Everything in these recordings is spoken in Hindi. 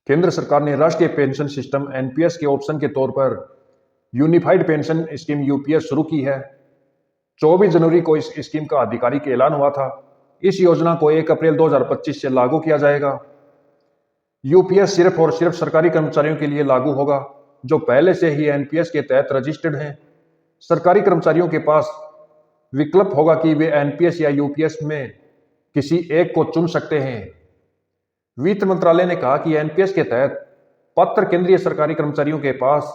केंद्र सरकार ने राष्ट्रीय पेंशन सिस्टम एनपीएस के ऑप्शन के तौर पर यूनिफाइड पेंशन स्कीम यूपीएस शुरू की है। 24 जनवरी को इस स्कीम का आधिकारिक ऐलान हुआ था। इस योजना को 1 अप्रैल 2025 से लागू किया जाएगा। यूपीएस सिर्फ और सिर्फ सरकारी कर्मचारियों के लिए लागू होगा जो पहले से ही एनपीएस के तहत रजिस्टर्ड हैं। सरकारी कर्मचारियों के पास विकल्प होगा कि वे एनपीएस या यूपीएस में किसी एक को चुन सकते हैं। वित्त मंत्रालय ने कहा कि एनपीएस के तहत पात्र केंद्रीय सरकारी कर्मचारियों के पास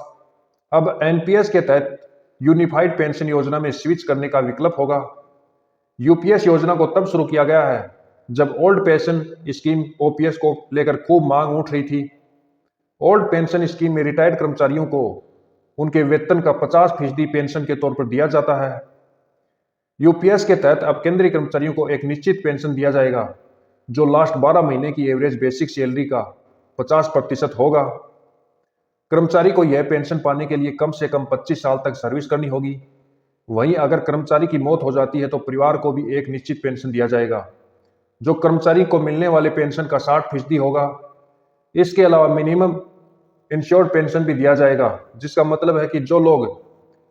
अब एनपीएस के तहत यूनिफाइड पेंशन योजना में स्विच करने का विकल्प होगा। यूपीएस योजना को तब शुरू किया गया है जब ओल्ड पेंशन स्कीम ओपीएस को लेकर खूब मांग उठ रही थी। ओल्ड पेंशन स्कीम में रिटायर्ड कर्मचारियों को उनके वेतन का 50% पेंशन के तौर पर दिया जाता है। यूपीएस के तहत अब केंद्रीय कर्मचारियों को एक निश्चित पेंशन दिया जाएगा जो लास्ट 12 महीने की एवरेज बेसिक सैलरी का 50% होगा। कर्मचारी को यह पेंशन पाने के लिए कम से कम 25 साल तक सर्विस करनी होगी। वहीं अगर कर्मचारी की मौत हो जाती है तो परिवार को भी एक निश्चित पेंशन दिया जाएगा जो कर्मचारी को मिलने वाले पेंशन का 60% होगा। इसके अलावा मिनिमम इंश्योर्ड पेंशन भी दिया जाएगा, जिसका मतलब है कि जो लोग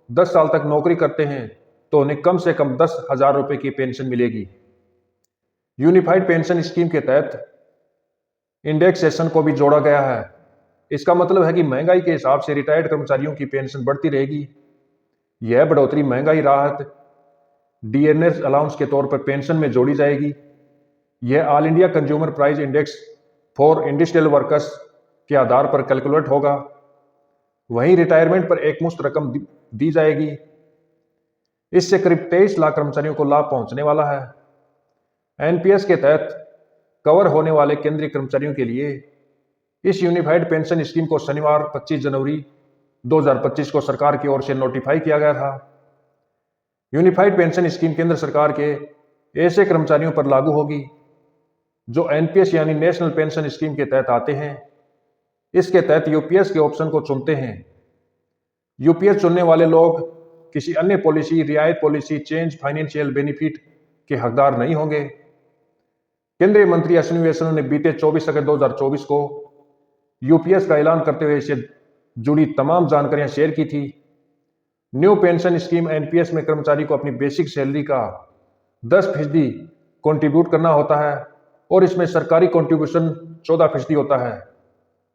10 साल तक नौकरी करते हैं तो उन्हें कम से कम 10,000 रुपए की पेंशन मिलेगी। यूनिफाइड पेंशन स्कीम के तहत इंडेक्सेशन को भी जोड़ा गया है। इसका मतलब है कि महंगाई के हिसाब से रिटायर्ड कर्मचारियों की पेंशन बढ़ती रहेगी। यह बढ़ोतरी महंगाई राहत डीएनएस अलाउंस के तौर पर पेंशन में जोड़ी जाएगी। यह all India consumer price index for industrial workers के आधार पर कैलकुलेट होगा। वहीं रिटायरमेंट पर एकमुश्त रकम दी जाएगी। इससे करीब 23 लाख कर्मचारियों को लाभ पहुंचने वाला है। एनपीएस के तहत कवर होने वाले केंद्रीय कर्मचारियों के लिए इस यूनिफाइड पेंशन स्कीम को शनिवार 25 जनवरी 2025 को सरकार की ओर से नोटिफाई किया गया था। यूनिफाइड पेंशन स्कीम केंद्र सरकार के ऐसे कर्मचारियों पर लागू होगी जो एनपीएस यानी नेशनल पेंशन स्कीम के तहत आते हैं। इसके तहत यूपीएस के ऑप्शन को चुनते हैं। यूपीएस चुनने वाले लोग किसी अन्य पॉलिसी, रियायत पॉलिसी, चेंज फाइनेंशियल बेनिफिट के हकदार नहीं होंगे। केंद्रीय मंत्री अश्विनी वैष्णव ने बीते 24 अगस्त 2024 को यूपीएस का ऐलान करते हुए इससे जुड़ी तमाम जानकारियां शेयर की थी। न्यू पेंशन स्कीम एनपीएस में कर्मचारी को अपनी बेसिक सैलरी का 10% कंट्रीब्यूट करना होता है और इसमें सरकारी कंट्रीब्यूशन 14% होता है।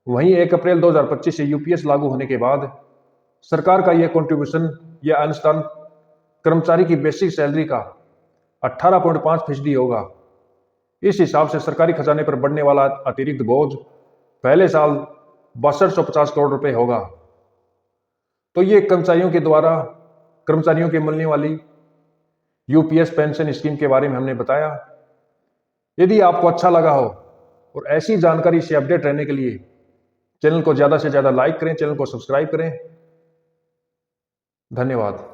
वहीं 1 अप्रैल 2025 से यूपीएस लागू होने के बाद सरकार का यह कंट्रीब्यूशन या अनुदान कर्मचारी की बेसिक सैलरी का 18.5% होगा। इस हिसाब से सरकारी खजाने पर बढ़ने वाला अतिरिक्त बोझ पहले साल 6250 करोड़ रुपए होगा। तो ये कर्मचारियों के मिलने वाली यूपीएस पेंशन स्कीम के बारे में हमने बताया। यदि आपको अच्छा लगा हो और ऐसी जानकारी से अपडेट रहने के लिए चैनल को ज्यादा से ज्यादा लाइक करें, चैनल को सब्सक्राइब करें। धन्यवाद।